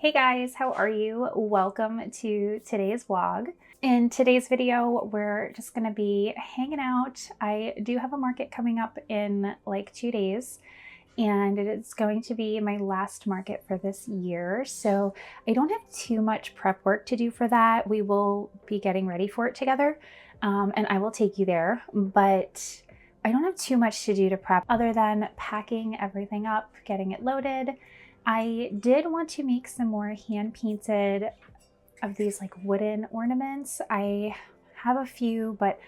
Hey guys, how are you? Welcome to today's vlog. In today's video, we're just gonna be hanging out. I do have a market coming up in like 2 days, and it's going to be my last market for this year. So I don't have too much prep work to do for that. We will be getting ready for it together, and I will take you there, but I don't have too much to do to prep other than packing everything up, getting it loaded. I did want to make some more hand painted of these like wooden ornaments. I have a few, but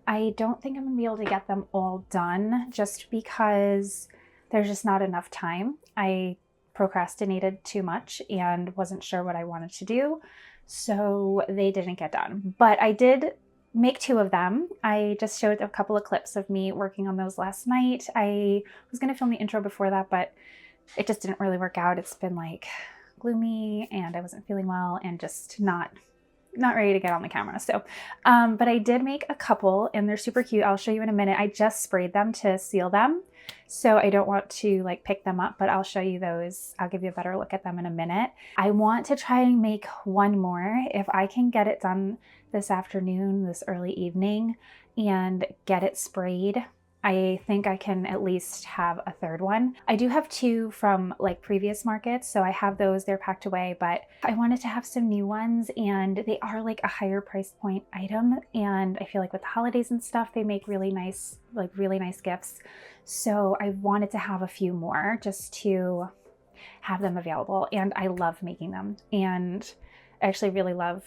I don't think I'm gonna be able to get them all done just because there's just not enough time. I procrastinated too much and wasn't sure what I wanted to do, so they didn't get done. But I did make 2 of them. I just showed a couple of clips of me working on those last night. I was gonna film the intro before that, but it just didn't really work out. It's been like gloomy and I wasn't feeling well and just not ready to get on the camera. So, but I did make a couple and they're super cute. I'll show you in a minute. I just sprayed them to seal them. So I don't want to like pick them up, but I'll show you those. I'll give you a better look at them in a minute. I want to try and make one more. If I can get it done this afternoon, this early evening, and get it sprayed, I think I can at least have a third one. I do have 2 from like previous markets, so I have those, they're packed away, but I wanted to have some new ones and they are like a higher price point item. And I feel like with the holidays and stuff, they make really nice gifts. So I wanted to have a few more just to have them available. And I love making them. And I actually really love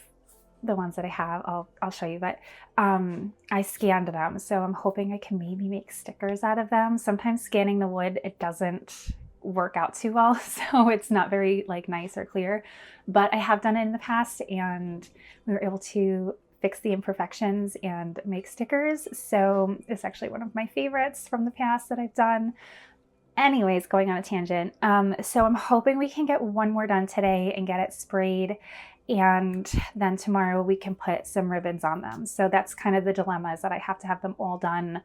the ones that I have. I'll show you, but I scanned them, so I'm hoping I can maybe make stickers out of them. Sometimes scanning the wood, it doesn't work out too well, so it's not very like nice or clear, but I have done it in the past and we were able to fix the imperfections and make stickers. So it's actually one of my favorites from the past that I've done. Anyways, going on a tangent. So I'm hoping we can get one more done today and get it sprayed, and then tomorrow we can put some ribbons on them. So that's kind of the dilemma, is that I have to have them all done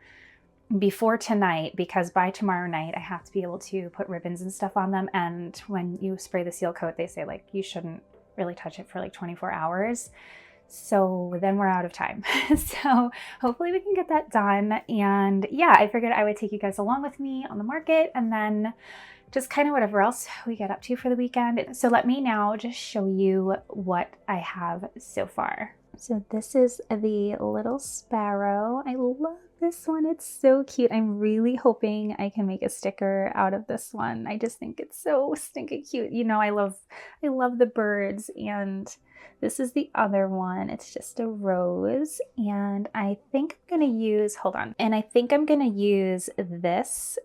before tonight, because by tomorrow night I have to be able to put ribbons and stuff on them. And when you spray the seal coat, they say like you shouldn't really touch it for like 24 hours. So then we're out of time. So hopefully we can get that done. And yeah, I figured I would take you guys along with me on the market and then just kind of whatever else we get up to for the weekend. So let me now just show you what I have so far. So this is the little sparrow. I love this one. It's so cute. I'm really hoping I can make a sticker out of this one. I just think it's so stinking cute. You know, I love the birds. And this is the other one. It's just a rose. And I think I'm gonna use, hold on. And I think I'm gonna use this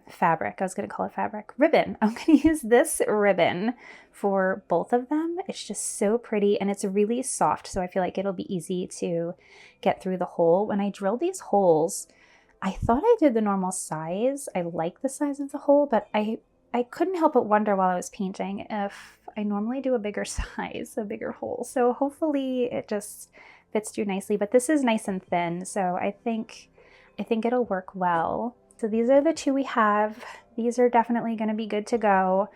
fabric. I was gonna call it fabric. Ribbon. I'm gonna use this ribbon for both of them. It's just so pretty and it's really soft, so I feel like it'll be easy to get through the hole. When I drilled these holes, I thought I did the normal size. I like the size of the hole, but I couldn't help but wonder while I was painting if I normally do a bigger size, a bigger hole. So hopefully it just fits through nicely, but this is nice and thin, so I think it'll work well. So these are the 2 we have. These are definitely going to be good to go,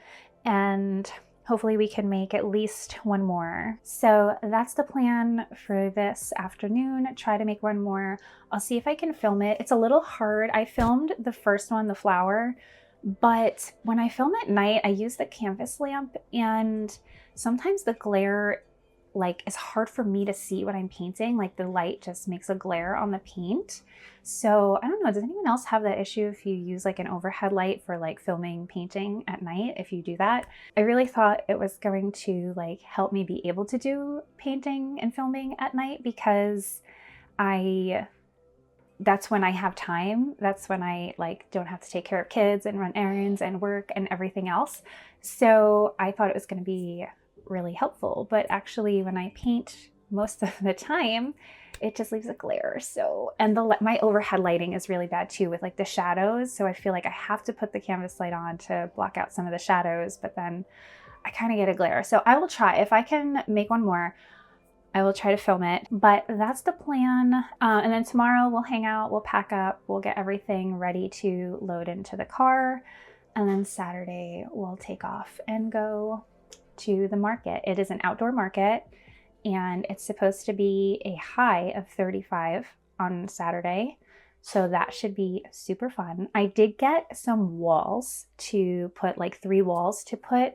and hopefully we can make at least one more. So that's the plan for this afternoon. Try to make one more. I'll see if I can film it. It's a little hard. I filmed the first one, the flower, but when I film at night, I use the canvas lamp, and sometimes the glare like it's hard for me to see what I'm painting. Like the light just makes a glare on the paint. So I don't know, does anyone else have that issue if you use like an overhead light for like filming painting at night? If you do that, I really thought it was going to like help me be able to do painting and filming at night, because that's when I have time. That's when I like don't have to take care of kids and run errands and work and everything else. So I thought it was going to be really helpful, but actually when I paint most of the time, it just leaves a glare. So, and my overhead lighting is really bad too with like the shadows. So I feel like I have to put the canvas light on to block out some of the shadows, but then I kind of get a glare. So I will try, if I can make one more, I will try to film it, but that's the plan. And then tomorrow we'll hang out, we'll pack up, we'll get everything ready to load into the car. And then Saturday we'll take off and go to the market. It is an outdoor market and it's supposed to be a high of 35 on Saturday. So that should be super fun. I did get some walls to put, like 3 walls to put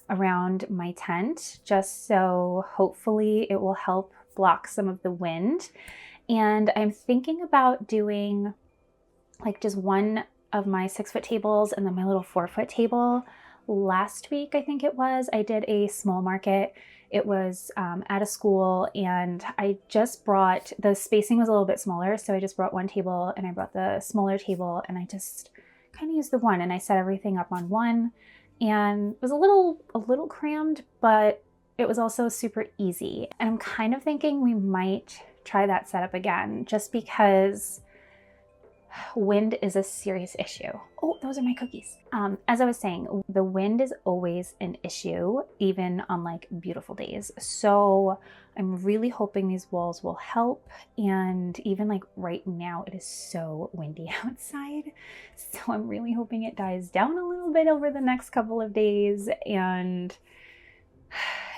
around my tent, just so hopefully it will help block some of the wind. And I'm thinking about doing like just one of my 6-foot tables and then my little 4-foot table. Last week, I think it was, I did a small market. It was at a school, and I just brought, the spacing was a little bit smaller, so I just brought one table and I brought the smaller table, and I just kind of used the one and I set everything up on one, and it was a little crammed, but it was also super easy. And I'm kind of thinking we might try that setup again, just because wind is a serious issue. Oh, those are my cookies. As I was saying, the wind is always an issue, even on like beautiful days. So I'm really hoping these walls will help. And even like right now, it is so windy outside. So I'm really hoping it dies down a little bit over the next couple of days and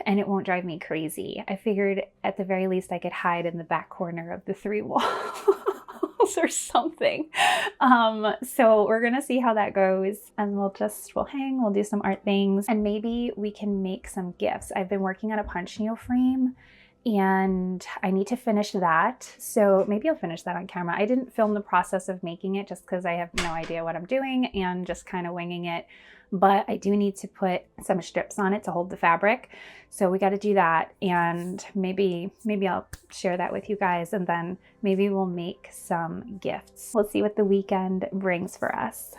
it won't drive me crazy. I figured at the very least I could hide in the back corner of the 3 walls or something. So we're gonna see how that goes, and we'll hang, we'll do some art things, and maybe we can make some gifts. I've been working on a punch needle frame and I need to finish that. So maybe I'll finish that on camera. I didn't film the process of making it just because I have no idea what I'm doing and just kind of winging it. But I do need to put some strips on it to hold the fabric. So we got to do that, and maybe I'll share that with you guys, and then maybe we'll make some gifts. We'll see what the weekend brings for us.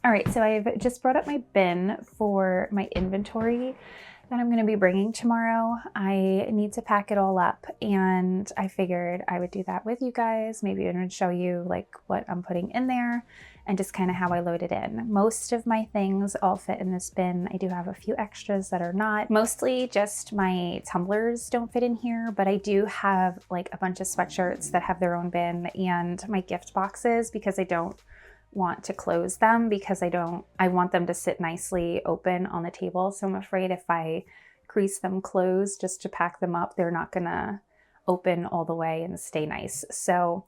All right, so I've just brought up my bin for my inventory that I'm going to be bringing tomorrow. I need to pack it all up, and I figured I would do that with you guys. Maybe I would show you like what I'm putting in there and just kind of how I load it in. Most of my things all fit in this bin. I do have a few extras that are not. Mostly just my tumblers don't fit in here, but I do have like a bunch of sweatshirts that have their own bin, and my gift boxes, because I don't want to close them, because I want them to sit nicely open on the table. So I'm afraid if I crease them closed just to pack them up, they're not gonna open all the way and stay nice. So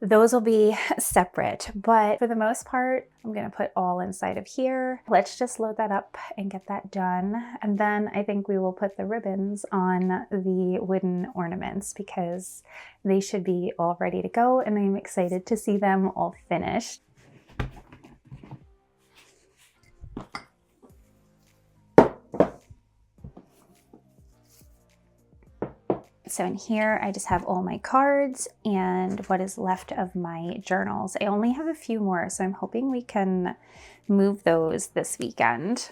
those will be separate, but for the most part, I'm gonna put all inside of here. Let's just load that up and get that done. And then I think we will put the ribbons on the wooden ornaments, because they should be all ready to go, and I'm excited to see them all finished. So in here, I just have all my cards and what is left of my journals. I only have a few more, so I'm hoping we can move those this weekend.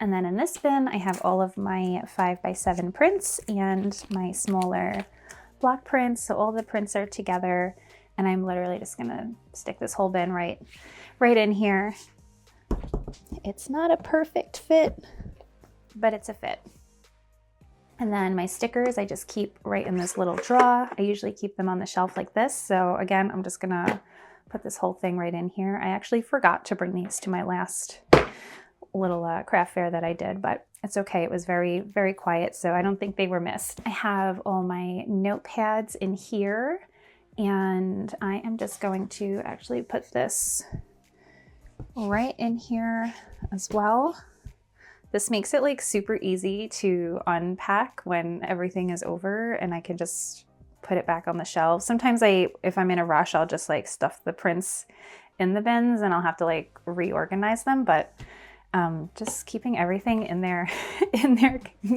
And then in this bin, I have all of my 5x7 prints and my smaller block prints. So all the prints are together, and I'm literally just gonna stick this whole bin right in here. It's not a perfect fit, but it's a fit. And then my stickers, I just keep right in this little drawer. I usually keep them on the shelf like this. So again, I'm just gonna put this whole thing right in here. I actually forgot to bring these to my last little craft fair that I did, but it's okay. It was very, very quiet, so I don't think they were missed. I have all my notepads in here, and I am just going to actually put this right in here as well. This makes it like super easy to unpack when everything is over, and I can just put it back on the shelf. Sometimes if I'm in a rush, I'll just like stuff the prints in the bins and I'll have to like reorganize them, but just keeping everything in their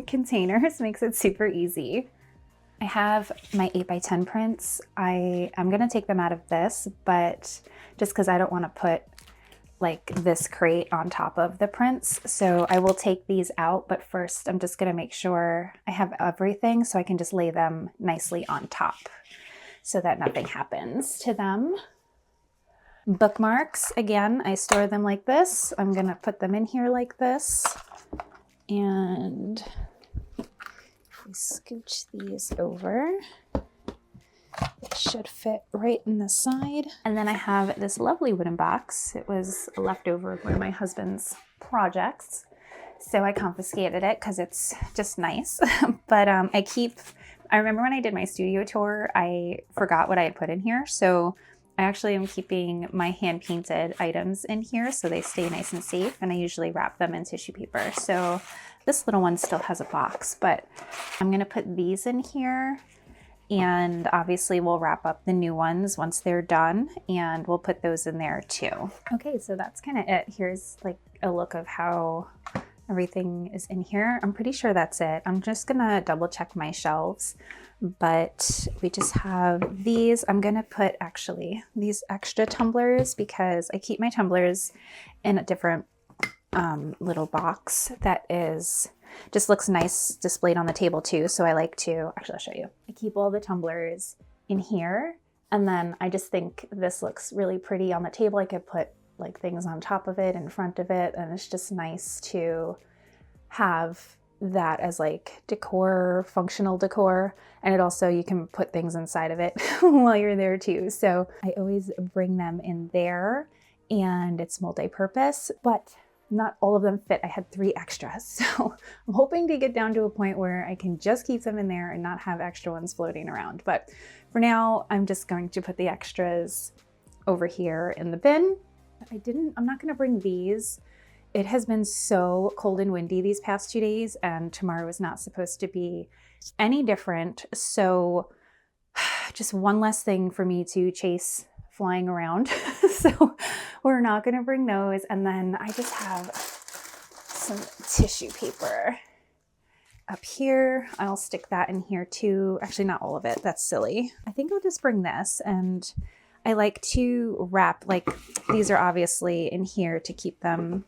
containers makes it super easy. I have my 8x10 prints. I'm gonna take them out of this, but just because I don't want to put like this crate on top of the prints, so I will take these out, but first I'm just gonna make sure I have everything so I can just lay them nicely on top so that nothing happens to them. Bookmarks, again, I store them like this. I'm gonna put them in here like this, and we scooch these over. They should fit right in the side. And then I have this lovely wooden box. It was a leftover of one of my husband's projects, so I confiscated it because it's just nice. But I remember when I did my studio tour, I forgot what I had put in here, so I actually am keeping my hand-painted items in here so they stay nice and safe, and I usually wrap them in tissue paper. So this little one still has a box, but I'm gonna put these in here, and obviously we'll wrap up the new ones once they're done, and we'll put those in there too. Okay, so that's kind of it. Here's like a look of how everything is in here. I'm pretty sure that's it. I'm just gonna double check my shelves, but we just have these. I'm gonna put actually these extra tumblers because I keep my tumblers in a different little box that just looks nice displayed on the table too. So I like to, actually I'll show you. I keep all the tumblers in here, and then I just think this looks really pretty on the table. I could put like things on top of it, in front of it, and it's just nice to have that as like decor, functional decor. And it also, you can put things inside of it while you're there too. So I always bring them in there, and it's multi-purpose, but not all of them fit. I had 3 extras. So I'm hoping to get down to a point where I can just keep them in there and not have extra ones floating around. But for now, I'm just going to put the extras over here in the bin. I'm not gonna bring these. It has been so cold and windy these past 2 days, and tomorrow is not supposed to be any different. So just one less thing for me to chase flying around. So we're not gonna bring those. And then I just have some tissue paper up here. I'll stick that in here too. Actually, not all of it, that's silly. I think I'll just bring this, and I like to wrap, like these are obviously in here to keep them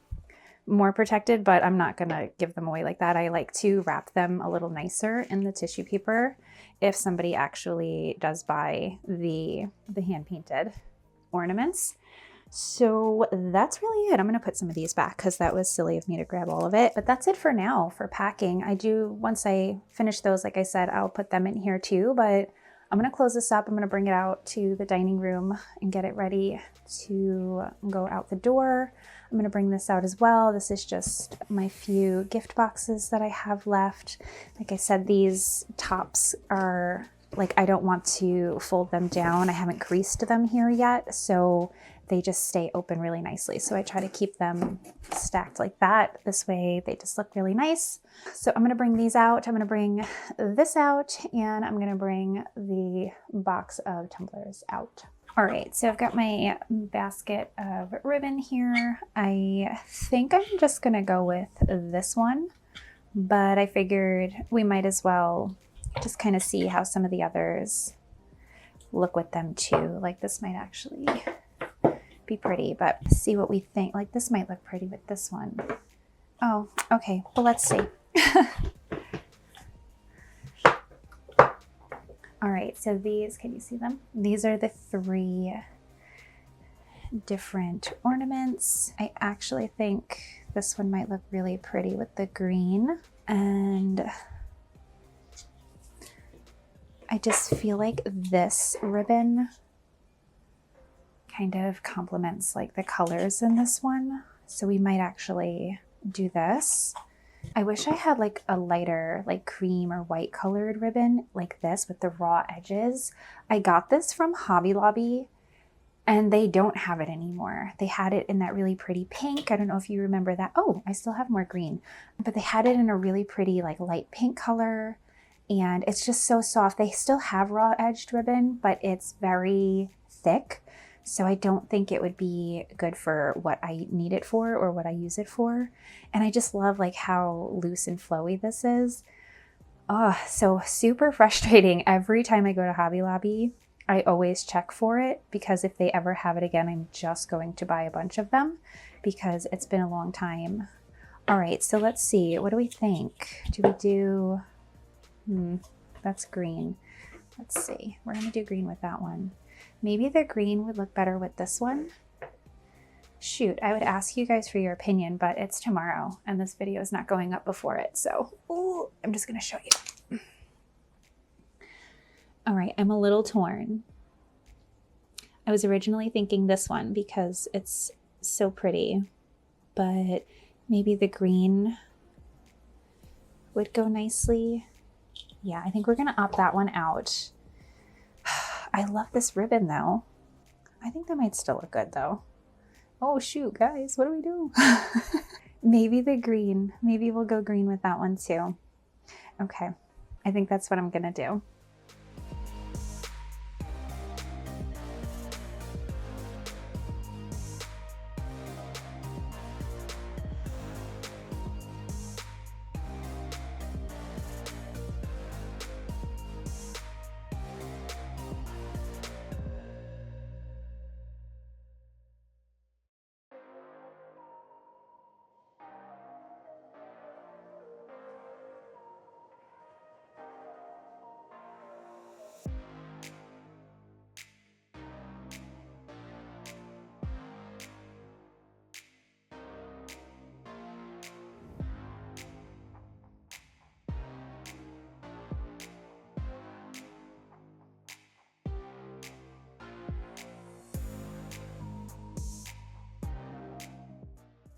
more protected, but I'm not gonna give them away like that. I like to wrap them a little nicer in the tissue paper if somebody actually does buy the hand-painted ornaments. So that's really it. I'm gonna put some of these back because that was silly of me to grab all of it. But that's it for now for packing. Once I finish those, like I said, I'll put them in here too, but I'm gonna close this up. I'm gonna bring it out to the dining room and get it ready to go out the door. I'm gonna bring this out as well. This is just my few gift boxes that I have left. Like I said, these tops are like, I don't want to fold them down. I haven't creased them here yet, so they just stay open really nicely. So I try to keep them stacked like that. This way they just look really nice. So I'm gonna bring these out. I'm gonna bring this out, and I'm gonna bring the box of tumblers out. All right, so I've got my basket of ribbon here. I think I'm just gonna go with this one, but I figured we might as well just kind of see how some of the others look with them too. Like this might actually be pretty, but see what we think. Like this might look pretty with this one. Oh, okay, well, let's see. All right, so these, can you see them? These are the 3 different ornaments. I actually think this one might look really pretty with the green, and I just feel like this ribbon kind of complements like the colors in this one. So we might actually do this. I wish I had like a lighter, like cream or white colored ribbon like this with the raw edges. I got this from Hobby Lobby and they don't have it anymore. They had it in that really pretty pink. I don't know if you remember that. Oh, I still have more green, but they had it in a really pretty like light pink color. And it's just so soft. They still have raw edged ribbon, but it's very thick. So I don't think it would be good for what I need it for or what I use it for. And I just love like how loose and flowy this is. Oh, so super frustrating. Every time I go to Hobby Lobby, I always check for it because if they ever have it again, I'm just going to buy a bunch of them because it's been a long time. All right, so let's see. What do we think? Do we do... that's green. Let's see. We're going to do green with that one. Maybe the green would look better with this one. Shoot, I would ask you guys for your opinion, but it's tomorrow and this video is not going up before it. So, ooh, I'm just going to show you. All right, I'm a little torn. I was originally thinking this one because it's so pretty, but maybe the green would go nicely. Yeah, I think we're going to opt that one out. I love this ribbon though. I think that might still look good though. Oh shoot, guys, what do we do? Maybe the green. Maybe we'll go green with that one too. Okay, I think that's what I'm gonna do.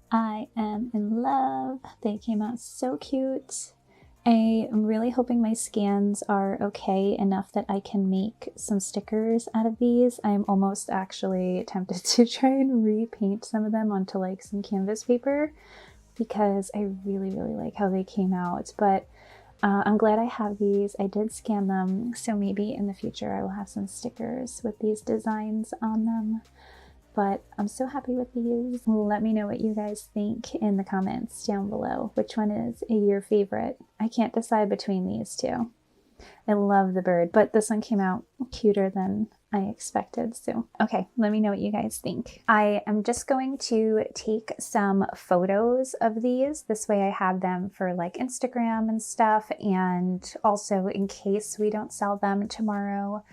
I am in love. They came out so cute. I am really hoping my scans are okay enough that I can make some stickers out of these. I'm almost actually tempted to try and repaint some of them onto like some canvas paper because I really like how they came out. But I'm glad I have these. I did scan them, so maybe in the future I will have some stickers with these designs on them. But I'm so happy with these. Let me know what you guys think in the comments down below. Which one is your favorite? I can't decide between these two. I love the bird, but this one came out cuter than I expected. So, okay, let me know what you guys think. I am just going to take some photos of these. This way I have them for like Instagram and stuff. And also in case we don't sell them tomorrow,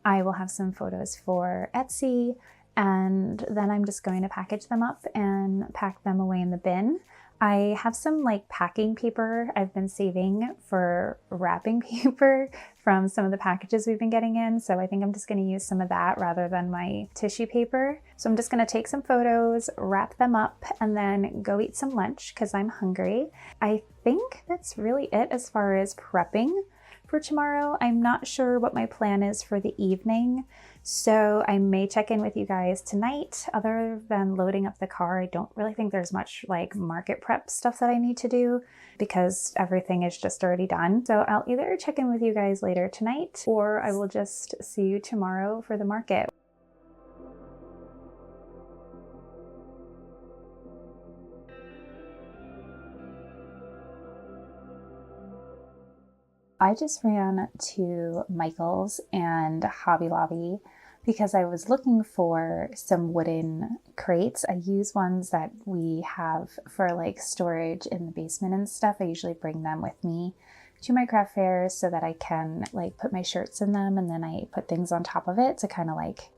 I will have some photos for Etsy. And then I'm just going to package them up and pack them away in the bin. I have some like packing paper I've been saving for wrapping paper from some of the packages we've been getting in. So I think I'm just going to use some of that rather than my tissue paper. So I'm just going to take some photos, wrap them up, and then go eat some lunch because I'm hungry. I think that's really it as far as prepping for tomorrow. I'm not sure what my plan is for the evening, so I may check in with you guys tonight. Other than loading up the car, I don't really think there's much like market prep stuff that I need to do because everything is just already done. So I'll either check in with you guys later tonight or I will just see you tomorrow for the market. I just ran to Michael's and Hobby Lobby because I was looking for some wooden crates. I use ones that we have for like storage in the basement and stuff. I usually bring them with me to my craft fairs so that I can like put my shirts in them and then I put things on top of it to kind of like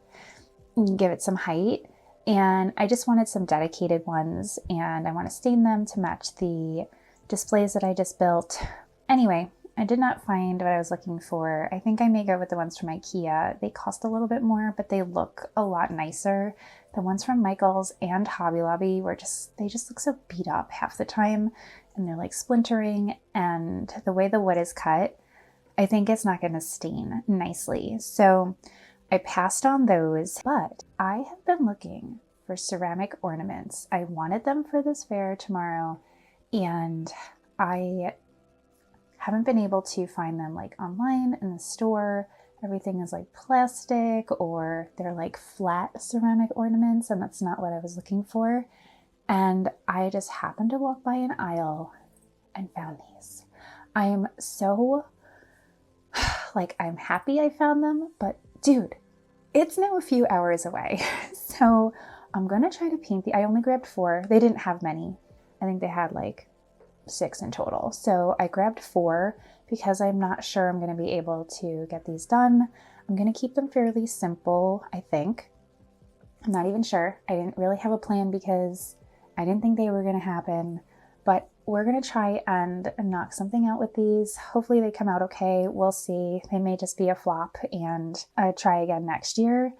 give it some height. And I just wanted some dedicated ones and I want to stain them to match the displays that I just built. Anyway, I did not find what I was looking for. I think I may go with the ones from IKEA. They cost a little bit more, but they look a lot nicer. The ones from Michael's and Hobby Lobby they just look so beat up half the time, and they're like splintering, and the way the wood is cut, I think it's not going to stain nicely. So I passed on those, but I have been looking for ceramic ornaments. I wanted them for this fair tomorrow, and I haven't been able to find them like online in the store. Everything is like plastic, or they're like flat ceramic ornaments, and that's not what I was looking for. And I just happened to walk by an aisle and found these. I am so like, I'm happy I found them, but dude, it's now a few hours away. So I'm gonna try to paint I only grabbed 4. They didn't have many. I think they had like 6 in total. So I grabbed 4 because I'm not sure I'm going to be able to get these done. I'm going to keep them fairly simple, I think. I'm not even sure. I didn't really have a plan because I didn't think they were going to happen, but we're going to try and knock something out with these. Hopefully they come out okay. We'll see. They may just be a flop and try again next year.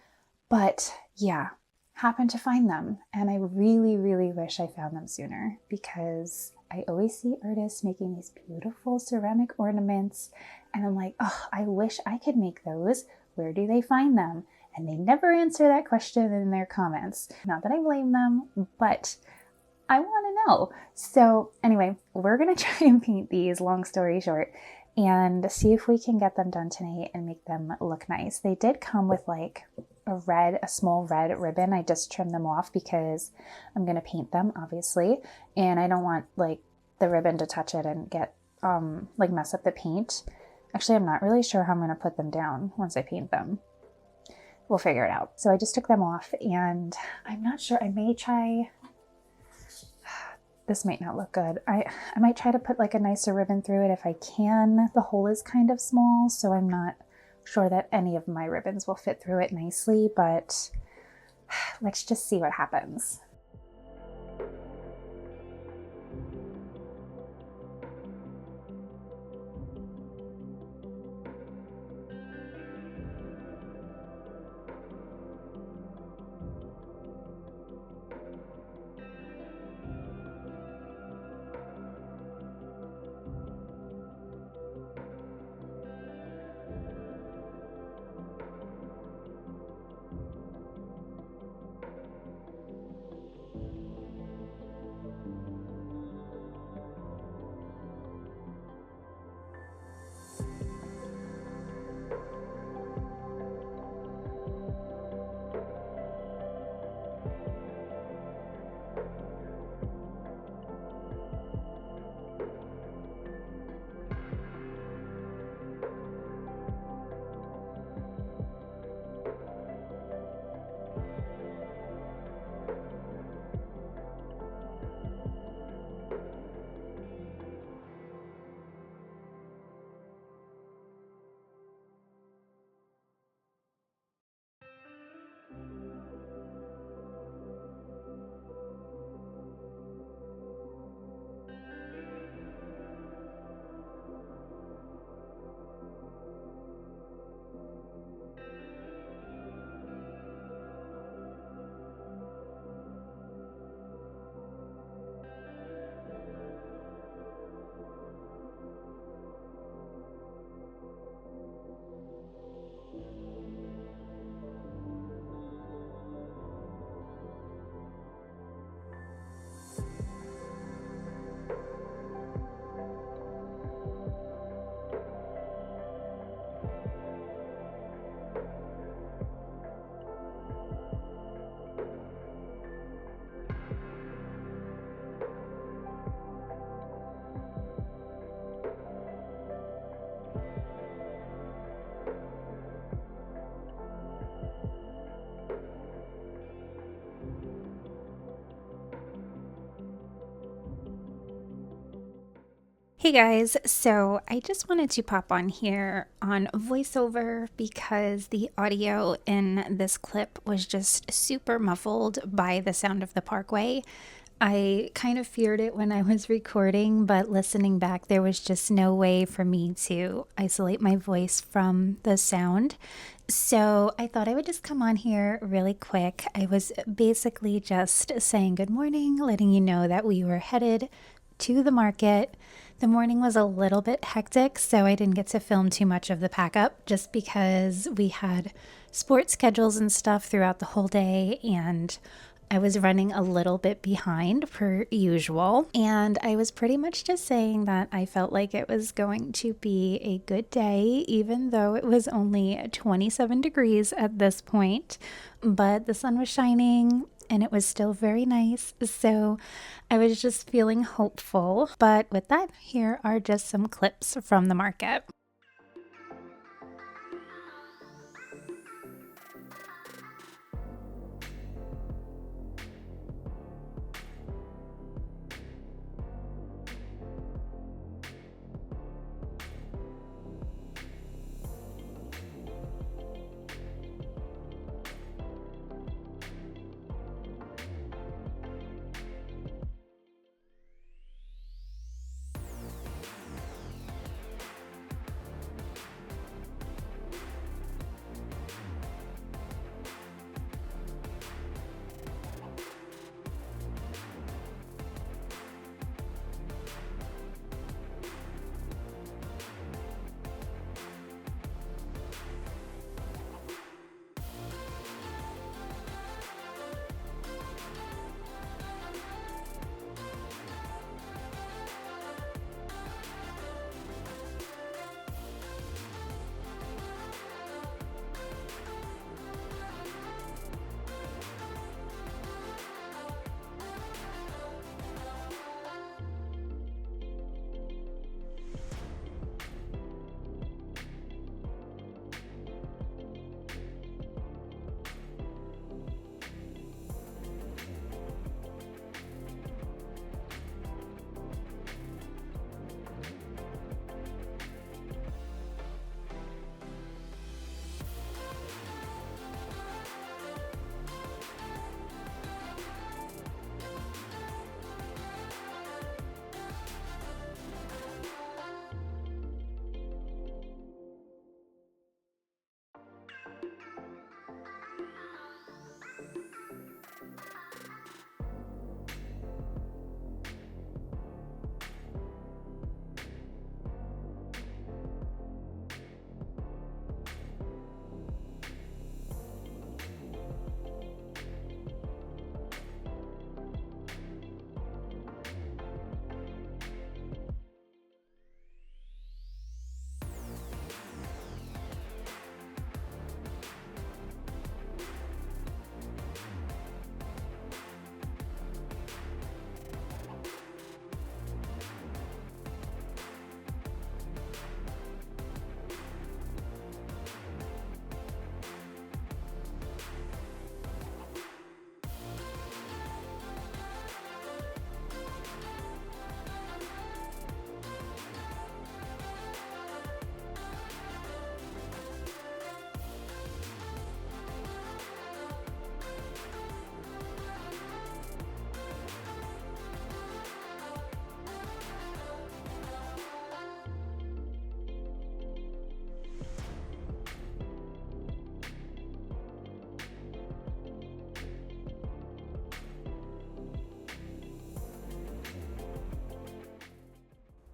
But yeah, happened to find them. And I really, really wish I found them sooner, because I always see artists making these beautiful ceramic ornaments, and I'm like, oh, I wish I could make those. Where do they find them? And they never answer that question in their comments. Not that I blame them, but I want to know. So anyway, we're going to try and paint these, long story short, and see if we can get them done tonight and make them look nice. They did come with like a small red ribbon. I just trimmed them off because I'm going to paint them, obviously, and I don't want like the ribbon to touch it and get like mess up the paint. Actually, I'm not really sure how I'm going to put them down once I paint them. We'll figure it out. So I just took them off, and I'm not sure. I may try, this might not look good. I might try to put like a nicer ribbon through it if I can. The hole is kind of small, so I'm not sure that any of my ribbons will fit through it nicely, but let's just see what happens. Hey guys, so I just wanted to pop on here on voiceover because the audio in this clip was just super muffled by the sound of the parkway. I kind of feared it when I was recording, but listening back, there was just no way for me to isolate my voice from the sound. So I thought I would just come on here really quick. I was basically just saying good morning, letting you know that we were headed to the market. The morning was a little bit hectic, so I didn't get to film too much of the pack up just because we had sports schedules and stuff throughout the whole day, and I was running a little bit behind per usual. And I was pretty much just saying that I felt like it was going to be a good day, even though it was only 27 degrees at this point. But the sun was shining and it was still very nice. So I was just feeling hopeful. But with that, here are just some clips from the market.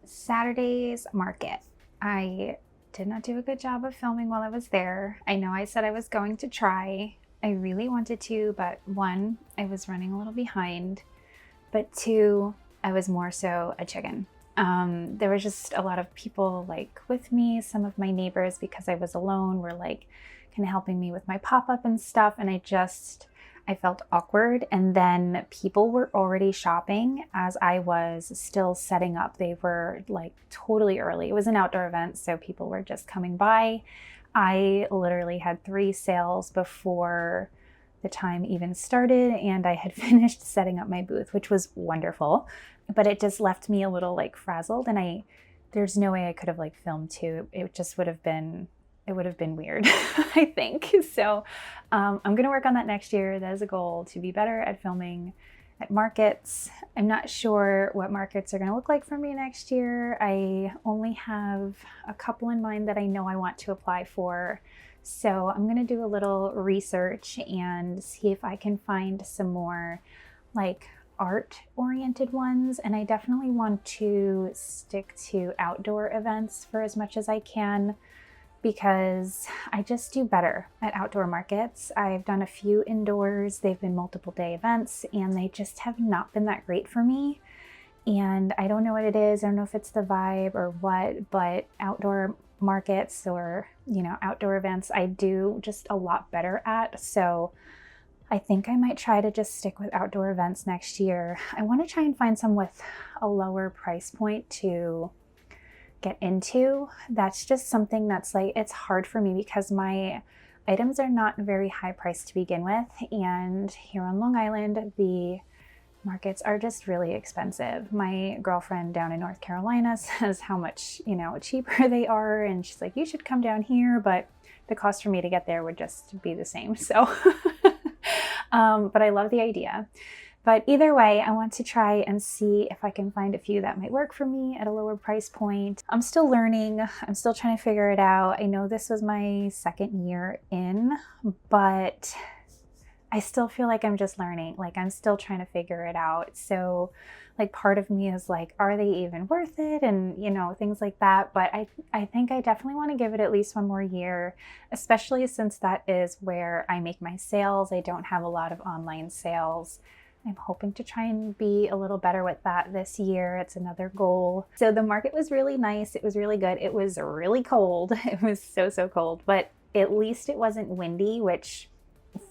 Saturday's market. I did not do a good job of filming while I was there. I know I said I was going to try. I really wanted to, but one, I was running a little behind, but two, I was more so a chicken. There was just a lot of people like with me. Some of my neighbors, because I was alone, were like kind of helping me with my pop-up and stuff, and I felt awkward. And then people were already shopping as I was still setting up. They were like totally early. It was an outdoor event, so people were just coming by. I literally had 3 sales before the time even started, and I had finished setting up my booth, which was wonderful. But it just left me a little like frazzled, and there's no way I could have like filmed too. It just would have been weird, I think. So I'm gonna work on that next year. That is a goal, to be better at filming at markets. I'm not sure what markets are going to look like for me next year. I only have a couple in mind that I know I want to apply for. So I'm going to do a little research and see if I can find some more like art oriented ones. And I definitely want to stick to outdoor events for as much as I can, because I just do better at outdoor markets. I've done a few indoors, they've been multiple day events, and they just have not been that great for me. And I don't know what it is. I don't know if it's the vibe or what, but outdoor markets or, you know, outdoor events, I do just a lot better at. So I think I might try to just stick with outdoor events next year. I want to try and find some with a lower price point to get into. That's just something that's like, it's hard for me because my items are not very high priced to begin with. And here on Long Island, the markets are just really expensive. My girlfriend down in North Carolina says how much, you know, cheaper they are. And she's like, you should come down here, but the cost for me to get there would just be the same. So, but I love the idea. But either way, I want to try and see if I can find a few that might work for me at a lower price point. I'm still learning. I'm still trying to figure it out. I know this was my second year in, but I still feel like I'm just learning. Like I'm still trying to figure it out. So like part of me is like, are they even worth it? And you know, things like that. But I think I definitely want to give it at least one more year, especially since that is where I make my sales. I don't have a lot of online sales. I'm hoping to try and be a little better with that this year. It's another goal. So the market was really nice. It was really good. It was really cold. It was so cold, but at least it wasn't windy, which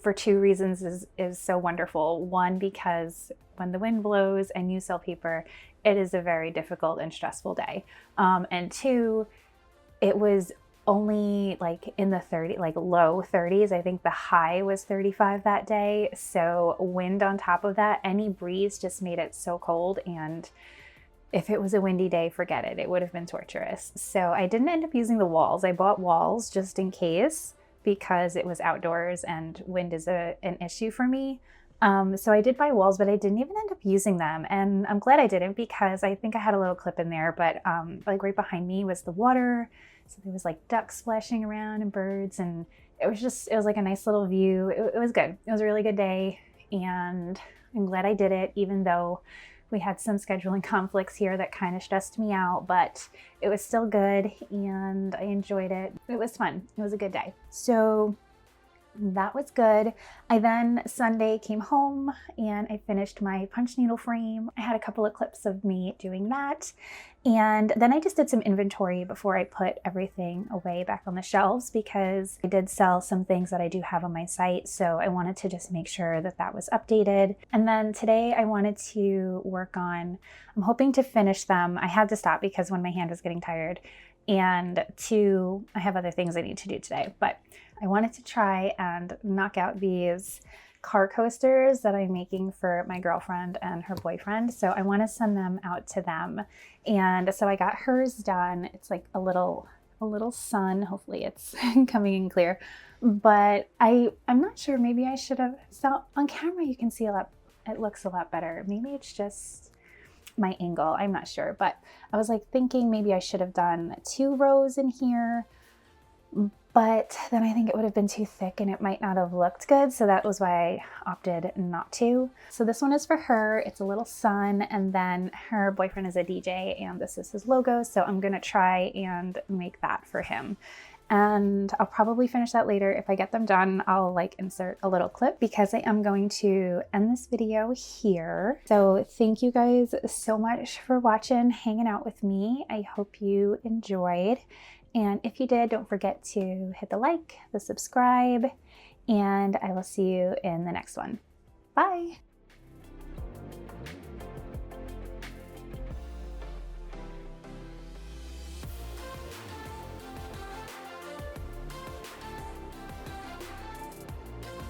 for two reasons is so wonderful. One, because when the wind blows and you sell paper, it is a very difficult and stressful day. And two, it was only like in the low 30s. I think the high was 35 that day. So wind on top of that, any breeze just made it so cold. And if it was a windy day, forget it. It would have been torturous. So I didn't end up using the walls. I bought walls just in case, because it was outdoors and wind is an issue for me. So I did buy walls, but I didn't even end up using them. And I'm glad I didn't, because I think I had a little clip in there, but like right behind me was the water. So there was like ducks splashing around and birds, and it was like a nice little view. It was good. It was a really good day, and I'm glad I did it, even though we had some scheduling conflicts here that kind of stressed me out, but it was still good and I enjoyed it. It was fun. It was a good day. So that was good. I then Sunday came home and I finished my punch needle frame. I had a couple of clips of me doing that. And then I just did some inventory before I put everything away back on the shelves, because I did sell some things that I do have on my site. So I wanted to just make sure that that was updated. And then today I wanted to work on, I'm hoping to finish them. I had to stop because when my hand was getting tired, and two, I have other things I need to do today, but I wanted to try and knock out these car coasters that I'm making for my girlfriend and her boyfriend. So I want to send them out to them. And so I got hers done. It's like a little sun. Hopefully it's coming in clear. But I'm not sure. Maybe I should have, so on camera you can see a lot, it looks a lot better. Maybe it's just my angle. I'm not sure. But I was like thinking maybe I should have done 2 rows in here. But then I think it would have been too thick and it might not have looked good. So that was why I opted not to. So this one is for her. It's a little sun, and then her boyfriend is a DJ and this is his logo. So I'm going to try and make that for him. And I'll probably finish that later. If I get them done, I'll like insert a little clip, because I am going to end this video here. So thank you guys so much for watching, hanging out with me. I hope you enjoyed. And if you did, don't forget to hit the like, the subscribe, and I will see you in the next one. Bye.